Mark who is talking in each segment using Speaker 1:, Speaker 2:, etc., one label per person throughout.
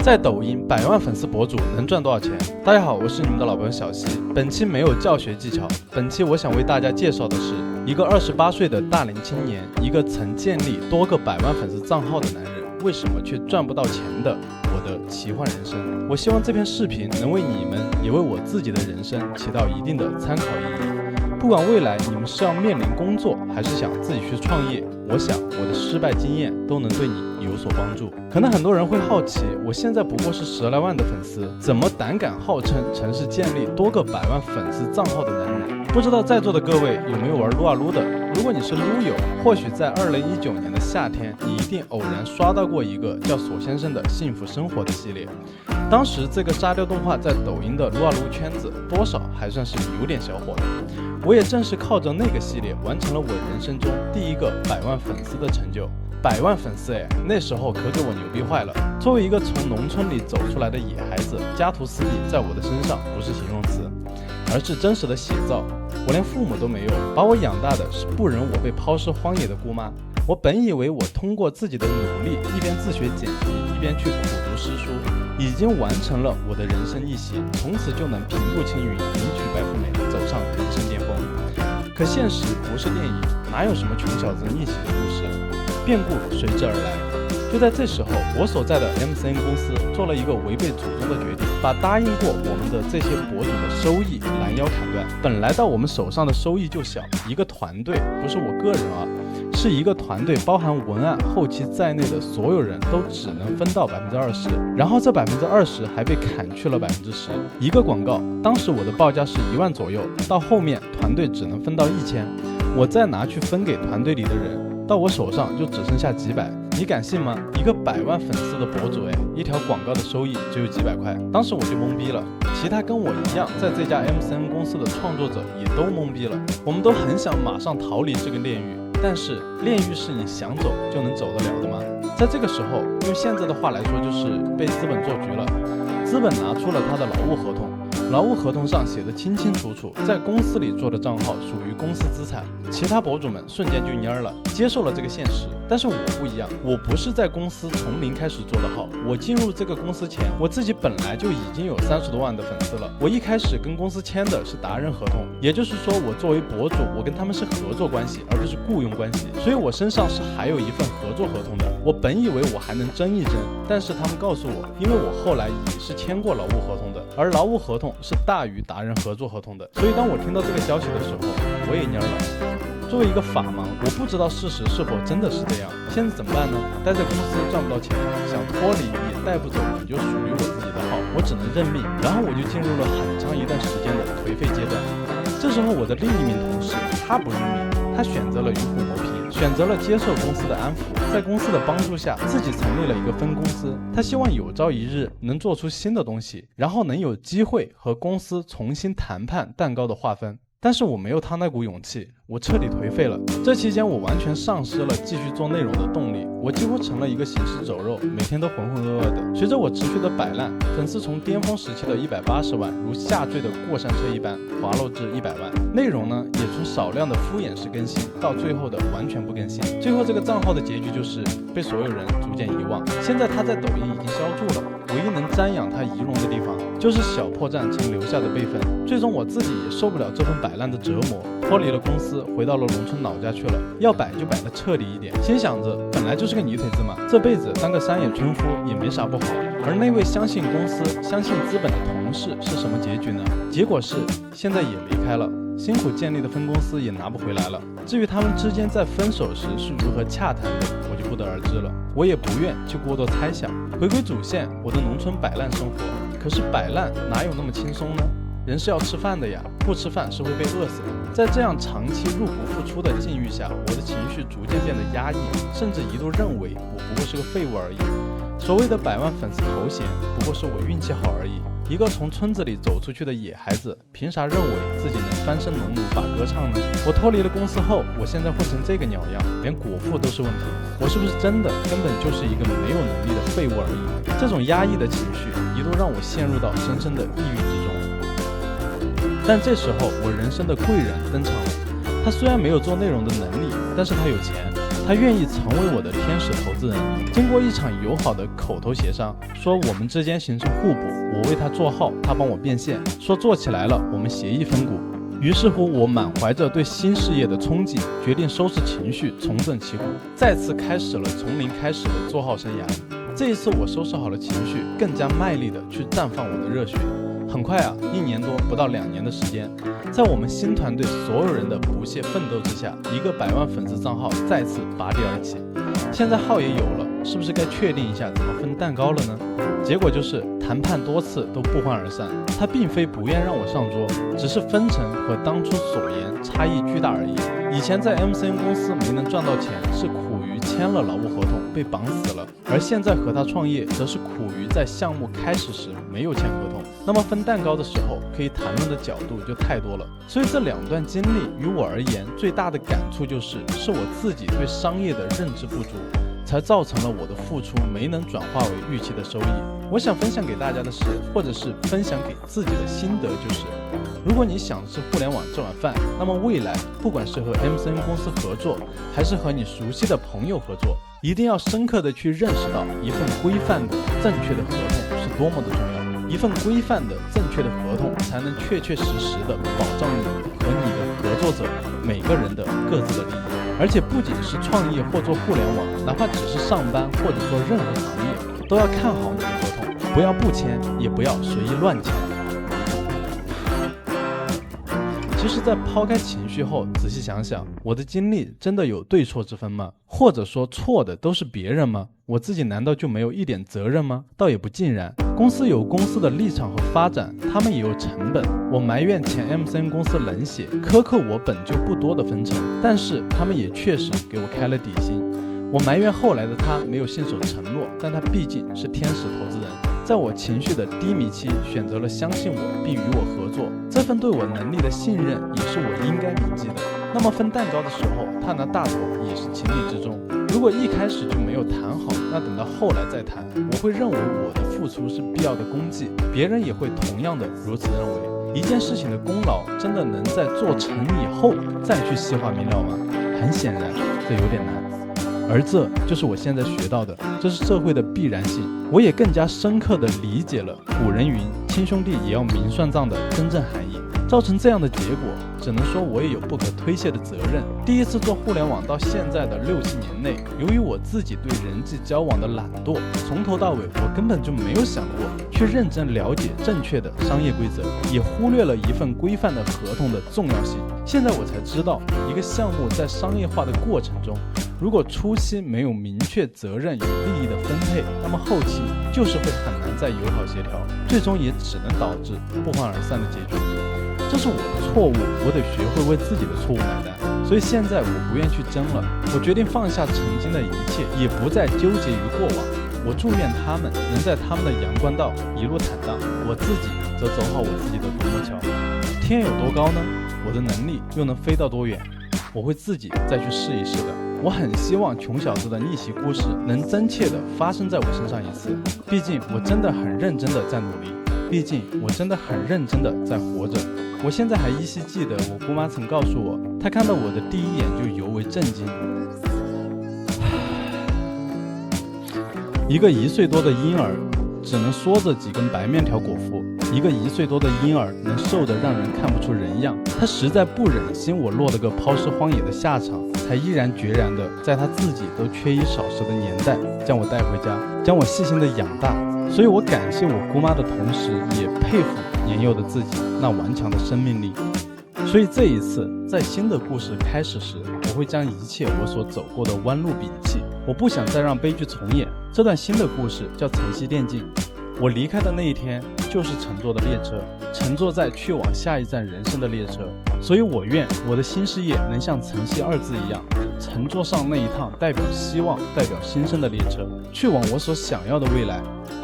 Speaker 1: 在抖音100万粉丝博主能赚多少钱？大家好，我是你们的老朋友小西。本期没有教学技巧，本期我想为大家介绍的是一个28岁的大龄青年，一个曾建立多个100万粉丝账号的男人，为什么却赚不到钱的我的奇幻人生。我希望这篇视频能为你们也为我自己的人生起到一定的参考意义。不管未来你们是要面临工作，还是想自己去创业，我想我的失败经验都能对你有所帮助。可能很多人会好奇，我现在不过是10来万的粉丝，怎么胆敢号称曾是建立多个100万粉丝账号的男人？不知道在座的各位有没有玩撸啊撸的？如果你是撸友，或许在2019年的夏天，你一定偶然刷到过一个叫索先生的幸福生活的系列。当时这个沙雕动画在抖音的撸啊撸圈子多少还算是有点小火的。我也正是靠着那个系列完成了我人生中第一个100万粉丝的成就。100万粉丝那时候可给我牛逼坏了。作为一个从农村里走出来的野孩子，家徒四壁在我的身上不是形容词，而是真实的写照。我连父母都没有，把我养大的是不忍我被抛尸荒野的姑妈。我本以为我通过自己的努力，一边自学剪辑，一边去苦读诗书，已经完成了我的人生逆袭，从此就能平步青云，迎娶白富美，走上人生巅峰。可现实不是电影，哪有什么穷小子逆袭的故事？变故随之而来。就在这时候，我所在的 MCN 公司做了一个违背祖宗的决定，把答应过我们的这些博主的收益拦腰砍断。本来到我们手上的收益就小，一个团队，不是我个人啊，是一个团队，包含文案、后期在内的所有人都只能分到20%，然后这20%还被砍去了10%。一个广告，当时我的报价是1万左右，到后面团队只能分到1000，我再拿去分给团队里的人，到我手上就只剩下几百。你敢信吗？一个100万粉丝的博主，一条广告的收益只有几百块。当时我就懵逼了，其他跟我一样在这家 MCN 公司的创作者也都懵逼了。我们都很想马上逃离这个炼狱，但是炼狱是你想走就能走得了的吗？在这个时候，用现在的话来说，就是被资本做局了。资本拿出了他的劳务合同，劳务合同上写的清清楚楚，在公司里做的账号属于公司资产。其他博主们瞬间就蔫了，接受了这个现实。但是我不一样，我不是在公司从零开始做的号，我进入这个公司前，我自己本来就已经有30多万的粉丝了。我一开始跟公司签的是达人合同，也就是说我作为博主，我跟他们是合作关系，而不是雇佣关系，所以我身上是还有一份合作合同的。我本以为我还能争一争，但是他们告诉我，因为我后来也是签过劳务合同的，而劳务合同是大于达人合作合同的，所以当我听到这个消息的时候，我也蔫了。作为一个法盲，我不知道事实是否真的是这样。现在怎么办呢？待在公司赚不到钱，想脱离也带不走本就属于我自己的号，我只能认命。然后我就进入了很长一段时间的颓废阶段。这时候我的另一名同事，他不认命，他选择了与虎谋皮，选择了接受公司的安抚，在公司的帮助下，自己成立了一个分公司。他希望有朝一日能做出新的东西，然后能有机会和公司重新谈判蛋糕的划分。但是我没有他那股勇气，我彻底颓废了。这期间我完全丧失了继续做内容的动力，我几乎成了一个行尸走肉，每天都浑浑噩噩的。随着我持续的摆烂，粉丝从巅峰时期的180万如下坠的过山车一般滑落至100万，内容呢也从少量的敷衍式更新到最后的完全不更新。最后这个账号的结局就是被所有人逐渐遗忘。现在他在抖音已经消注了，唯一能瞻仰他仪容的地方就是小破站曾留下的备份。最终我自己也受不了这份摆烂的折磨，脱离了公司，回到了农村老家去了。要摆就摆得彻底一点，心想着本来就是个泥腿子嘛，这辈子当个山野村夫也没啥不好。而那位相信公司、相信资本的同事是什么结局呢？结果是现在也离开了，辛苦建立的分公司也拿不回来了。至于他们之间在分手时是如何洽谈的，我就不得而知了，我也不愿去过多猜想。回归主线，我的农村摆烂生活，可是摆烂哪有那么轻松呢？人是要吃饭的呀，不吃饭是会被饿死的。在这样长期入不敷出的境遇下，我的情绪逐渐变得压抑，甚至一度认为我不过是个废物而已。所谓的100万粉丝头衔，不过是我运气好而已。一个从村子里走出去的野孩子，凭啥认为自己能翻身农奴把歌唱呢？我脱离了公司后，我现在混成这个鸟样，连果腹都是问题。我是不是真的根本就是一个没有能力的废物而已？这种压抑的情绪一度让我陷入到深深的抑郁之中。但这时候我人生的贵人登场了。他虽然没有做内容的能力，但是他有钱。他愿意成为我的天使投资人。经过一场友好的口头协商，说我们之间形成互补，我为他做号，他帮我变现，说做起来了，我们协议分股。于是乎，我满怀着对新事业的憧憬，决定收拾情绪，重整旗鼓，再次开始了从零开始的做号生涯。这一次我收拾好了情绪，更加卖力的去绽放我的热血。很快啊，1年多不到2年的时间，在我们新团队所有人的不懈奋斗之下，一个100万粉丝账号再次拔地而起。现在号也有了，是不是该确定一下怎么分蛋糕了呢？结果就是谈判多次都不欢而散。他并非不愿让我上桌，只是分成和当初所言差异巨大而已。以前在 MCN 公司没能赚到钱，是苦于签了劳务合同被绑死了，而现在和他创业，则是苦于在项目开始时没有签合同。那么分蛋糕的时候，可以谈论的角度就太多了。所以这2段经历于我而言，最大的感触是我自己对商业的认知不足，才造成了我的付出没能转化为预期的收益。我想分享给大家的是，或者是分享给自己的心得如果你想吃互联网这碗饭，那么未来不管是和 MCN 公司合作，还是和你熟悉的朋友合作，一定要深刻的去认识到一份规范的正确的合同是多么的重要。一份规范的正确的合同，才能确确实实的保障你和你的合作者每个人的各自的利益。而且不仅是创业或做互联网，哪怕只是上班或者做任何行业，都要看好你的合同，不要不签，也不要随意乱签。其实在抛开情绪后，仔细想想，我的经历真的有对错之分吗？或者说错的都是别人吗？我自己难道就没有一点责任吗？倒也不尽然。公司有公司的立场和发展，他们也有成本。我埋怨前 MCN 公司冷血，苛刻我本就不多的分成，但是他们也确实给我开了底薪。我埋怨后来的他没有信守承诺，但他毕竟是天使投资人，在我情绪的低迷期选择了相信我并与我合作，这份对我能力的信任也是我应该铭记的。那么分蛋糕的时候，他拿大头也是情理之中。如果一开始就没有谈好，那等到后来再谈，我会认为我的付出是必要的功绩，别人也会同样的如此认为。一件事情的功劳真的能在做成以后再去细化明了吗？很显然，这有点难。而这就是我现在学到的，这是社会的必然性。我也更加深刻地理解了古人云亲兄弟也要明算账的真正含义。造成这样的结果，只能说我也有不可推卸的责任。第一次做互联网到现在的6-7年内，由于我自己对人际交往的懒惰，从头到尾我根本就没有想过去认真了解正确的商业规则，也忽略了一份规范的合同的重要性。现在我才知道，一个项目在商业化的过程中，如果初期没有明确责任与利益的分配，那么后期就是会很难再友好协调，最终也只能导致不欢而散的结局。这是我的错误，我得学会为自己的错误买单。所以现在我不愿去争了，我决定放下曾经的一切，也不再纠结于过往。我祝愿他们能在他们的阳关道一路坦荡，我自己则走好我自己的独木桥。天有多高呢？我的能力又能飞到多远？我会自己再去试一试的。我很希望穷小子的逆袭故事能真切地发生在我身上一次，毕竟我真的很认真地在努力，毕竟我真的很认真地在活着。我现在还依稀记得我姑妈曾告诉我，她看到我的第一眼就尤为震惊。一个1岁多的婴儿只能嗦着几根白面条果腹，一个1岁多的婴儿能瘦得让人看不出人样。他实在不忍心我落了个抛尸荒野的下场，才毅然决然地在他自己都缺衣少食的年代将我带回家，将我细心地养大。所以我感谢我姑妈的同时，也佩服年幼的自己那顽强的生命力。所以这一次在新的故事开始时，我会将一切我所走过的弯路摒弃，我不想再让悲剧重演。这段新的故事叫晨曦电竞。我离开的那一天，就是乘坐的列车，乘坐在去往下一站人生的列车。所以我愿我的新事业能像晨曦2字一样，乘坐上那一趟代表希望、代表新生的列车，去往我所想要的未来。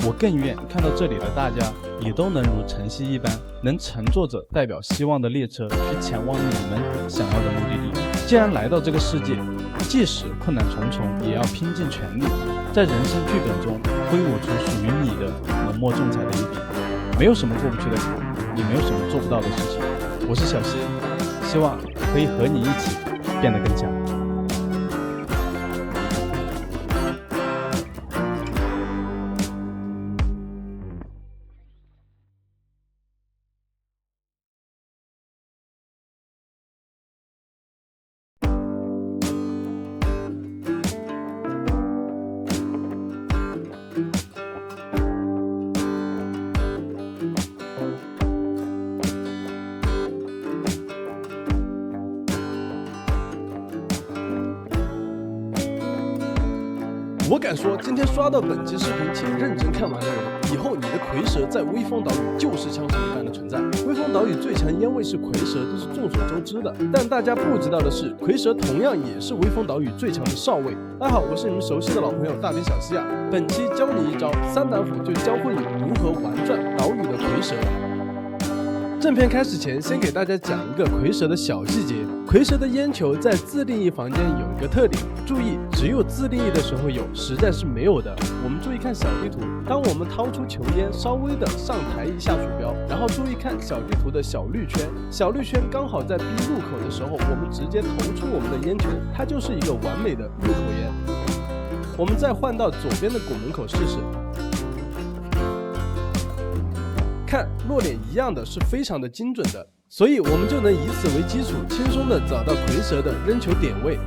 Speaker 1: 我更愿看到这里的大家也都能如晨曦一般，能乘坐着代表希望的列车，去前往你们想要的目的地。既然来到这个世界，即使困难重重，也要拼尽全力，在人生剧本中挥舞出属于你的浓墨重彩的一笔。没有什么过不去的坎，也没有什么做不到的事情。我是小溪，希望可以和你一起变得更强。
Speaker 2: 我敢说，今天刷到本期视频且认真看完的人，以后你的蝰蛇在微风岛屿就是枪神一般的存在。微风岛屿最强烟味是蝰蛇，这是众所周知的。但大家不知道的是，蝰蛇同样也是微风岛屿最强的少尉。大家好，我是你们熟悉的老朋友大兵小西啊。本期教你一招，三板斧就教会你如何玩转岛屿的蝰蛇。正片开始前，先给大家讲一个蝰蛇的小细节。蝰蛇的烟球在自定义房间有一个特点，注意，只有自定义的时候有，实在是没有的。我们注意看小地图，当我们掏出球烟，稍微的上抬一下鼠标，然后注意看小地图的小绿圈，小绿圈刚好在 B 入口的时候，我们直接投出我们的烟球，它就是一个完美的入口烟。我们再换到左边的拱门口试试。看落点一样的是非常的精准的，所以我们就能以此为基础，轻松的找到蝰蛇的扔球点位。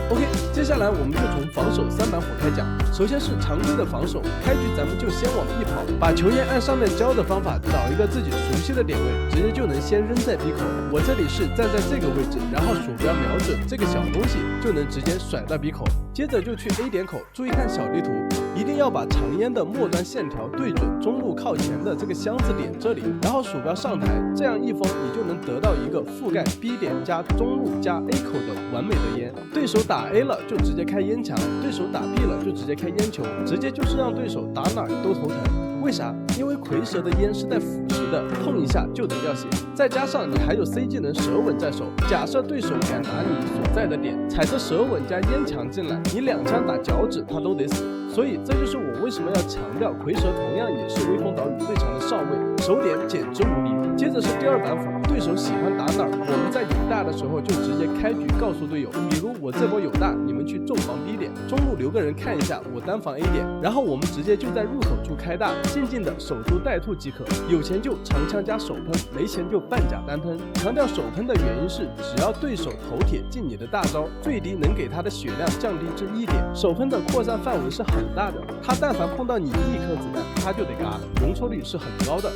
Speaker 2: OK， 接下来我们就从防守三板斧开讲。首先是常规的防守，开局咱们就先往 B 跑，把球烟按上面教的方法，找一个自己熟悉的点位，直接就能先扔在 B 口。我这里是站在这个位置，然后鼠标瞄准这个小东西，就能直接甩到 B 口。接着就去 A 点口，注意看小地图，一定要把长烟的末端线条对准中路靠前的这个箱子点这里，然后鼠标上抬，这样一封你就能得到一个覆盖 B 点加中路加 A 口的完美的烟。对手打 A 了就直接开烟墙，对手打 B 了就直接开烟球，直接就是让对手打哪儿都头疼。为啥？因为蝰蛇的烟是带腐蚀的，碰一下就得掉血，再加上你还有 C 技能蛇吻在手，假设对手敢打你所在的点，踩着蛇吻加烟墙进来，你2枪打脚趾他都得死。所以这就是我为什么要强调蝰蛇同样也是微风岛屿最强的少尉，手点简直无敌。接着是第二板斧，对手喜欢打哪儿，我们在有大的时候就直接开局告诉队友，比如我这波有大，你们去重防 B 点，中路留个人看一下，我单防 A 点，然后我们直接就在入口处开大，静静的守株待兔即可。有钱就长枪加手喷，没钱就半甲单喷。强调手喷的原因是，只要对手头铁进你的大招，最低能给他的血量降低至1点。手喷的扩散范围是很大的，他但凡碰到你1颗子弹，他就得嘎，容错率是很高的。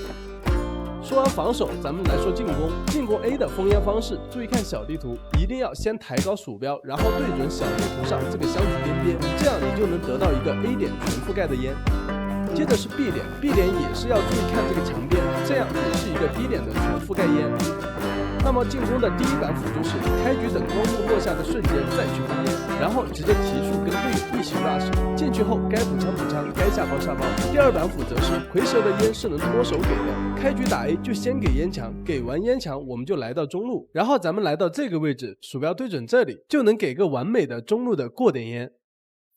Speaker 2: 说完防守，咱们来说进攻。进攻 A 的封烟方式，注意看小地图，一定要先抬高鼠标，然后对准小地图上这个箱子边边，这样你就能得到一个 A 点全覆盖的烟。接着是 B 点 ，B 点也是要注意看这个墙边，这样也是一个 B 点的全覆盖烟。那么进攻的第一板斧就是开局等光幕落下的瞬间再去放烟，然后直接提速跟队友一起 rush， 进去后该补枪补枪，该下包下包。第二板斧则是蝰蛇的烟是能脱手给的，开局打 A 就先给烟墙，给完烟墙我们就来到中路，然后咱们来到这个位置，鼠标对准这里，就能给个完美的中路的过点烟。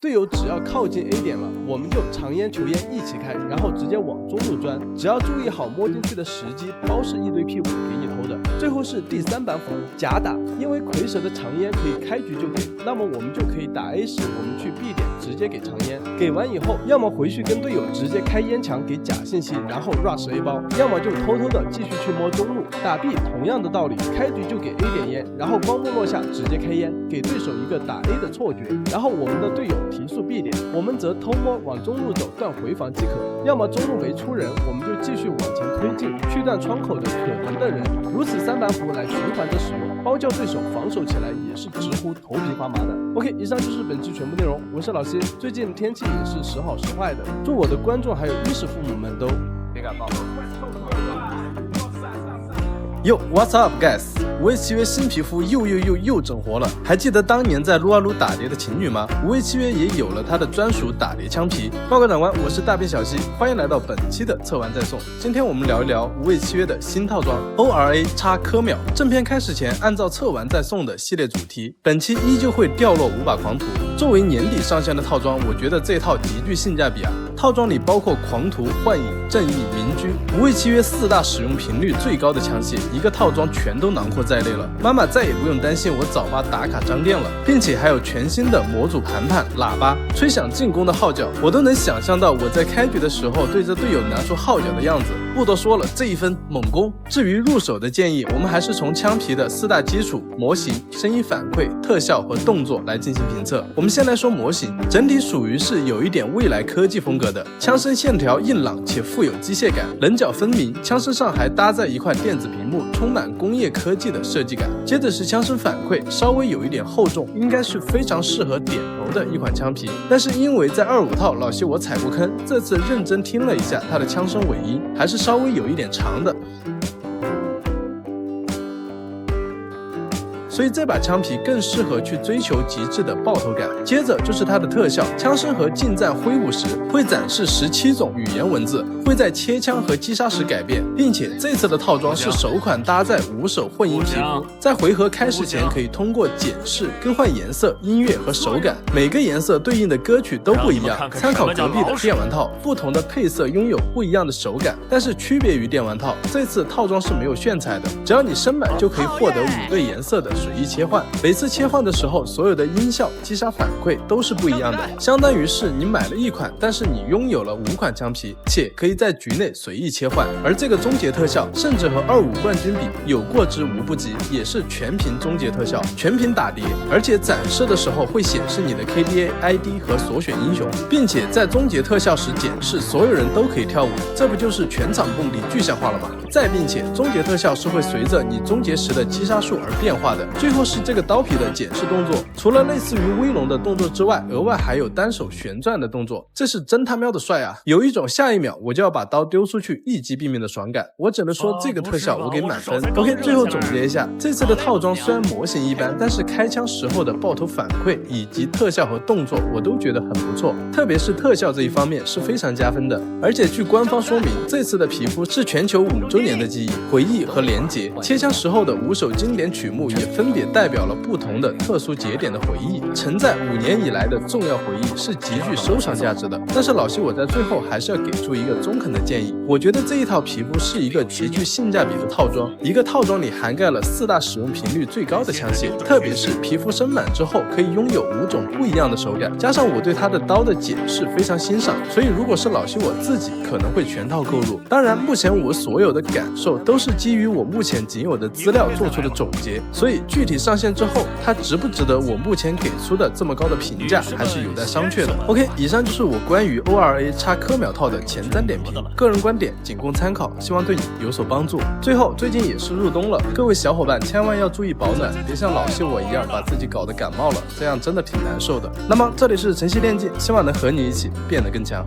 Speaker 2: 队友只要靠近 A 点了，我们就长烟球烟一起开，然后直接往中路钻，只要注意好摸进去的时机，包是一堆屁股给你偷的。最后是第三板斧假打，因为蝰蛇的长烟可以开局就给，那么我们就可以打 A 时我们去 B 点直接给长烟，给完以后要么回去跟队友直接开烟墙给假信息，然后 rush A 包，要么就偷偷的继续去摸中路。打 B 同样的道理，开局就给 A 点烟，然后光幕落下直接开烟，给对手一个打 A 的错觉，然后我们的队友提速 B 点，我们则偷摸往中路走断回防即可。要么中路没出人，我们就继续往前推进，去断窗口的可能的人。如此三板斧来循环着使用，包教对手防守起来也是直呼头皮发麻的。OK， 以上就是本期全部内容，我是老西。最近天气也是时好时坏的，祝我的观众还有衣食父母们都别感冒。Yo, what's up, guys? 无畏契约新皮肤又整活了，还记得当年在撸啊撸打碟的情侣吗？无畏契约也有了它的专属打碟枪皮。报告长官，我是大兵小西，欢迎来到本期的测完再送。今天我们聊一聊无畏契约的新套装 ORA 叉科秒。正片开始前，按照测完再送的系列主题，本期依旧会掉落5把狂徒。作为年底上线的套装，我觉得这套极具性价比啊！套装里包括狂徒、幻影、正义、民居，无畏契约4大使用频率最高的枪械，一个套装全都囊括在内了。妈妈再也不用担心我早发打卡张店了，并且还有全新的模组盘判、喇叭、吹响进攻的号角，我都能想象到我在开局的时候对着队友拿出号角的样子。不多说了，这一分猛攻。至于入手的建议，我们还是从枪皮的4大基础模型、声音反馈、特效和动作来进行评测。我们先来说模型，整体属于是有一点未来科技风格的，枪身线条硬朗且富有机械感，棱角分明，枪身上还搭载一块电子屏幕，充满工业科技的设计感。接着是枪声反馈，稍微有一点厚重，应该是非常适合点头的一款枪皮。但是因为在25套老西我踩过坑，这次认真听了一下它的枪声尾音，还是稍微有一点长的。所以这把枪皮更适合去追求极致的爆头感。接着就是它的特效，枪声和近战挥舞时会展示17种语言文字，会在切枪和击杀时改变，并且这次的套装是首款搭载5手混音皮肤，在回合开始前可以通过检视更换颜色、音乐和手感，每个颜色对应的歌曲都不一样，参考隔壁的电玩套，不同的配色拥有不一样的手感。但是区别于电玩套，这次套装是没有炫彩的，只要你升满就可以获得5个颜色的随意切换，每次切换的时候，所有的音效、击杀反馈都是不一样的，相当于是你买了1款，但是你拥有了5款枪皮，且可以在局内随意切换。而这个终结特效，甚至和25冠军比有过之无不及，也是全屏终结特效，全屏打碟，而且展示的时候会显示你的 KDA ID 和所选英雄，并且在终结特效时检视所有人都可以跳舞，这不就是全场蹦迪具象化了吗？再并且终结特效是会随着你终结时的击杀数而变化的。最后是这个刀皮的检视动作，除了类似于威龙的动作之外，额外还有单手旋转的动作，这是真他喵的帅啊！有一种下一秒我就要把刀丢出去一击毙命的爽感，我只能说这个特效我给满分。OK， 最后总结一下，这次的套装虽然模型一般，但是开枪时候的爆头反馈以及特效和动作我都觉得很不错，特别是特效这一方面是非常加分的。而且据官方说明，这次的皮肤是全球5周年的记忆、回忆和连结，切枪时候的5首经典曲目也分别代表了不同的特殊节点的回忆，承载5年以来的重要回忆，是极具收藏价值的。但是老西我在最后还是要给出一个中肯的建议，我觉得这一套皮肤是一个极具性价比的套装，一个套装里涵盖了4大使用频率最高的枪械，特别是皮肤升满之后可以拥有5种不一样的手感，加上我对它的刀的检视非常欣赏，所以如果是老西我自己可能会全套购入。当然目前我所有的感受都是基于我目前仅有的资料做出的总结，所以具体上线之后它值不值得我目前给出的这么高的评价还是有待商榷的。 OK， 以上就是我关于 ORA X 科秒套的前瞻点评，个人观点仅供参考，希望对你有所帮助。最后最近也是入冬了，各位小伙伴千万要注意保暖，别像老西我一样把自己搞得感冒了，这样真的挺难受的。那么这里是晨曦电竞，希望能和你一起变得更强。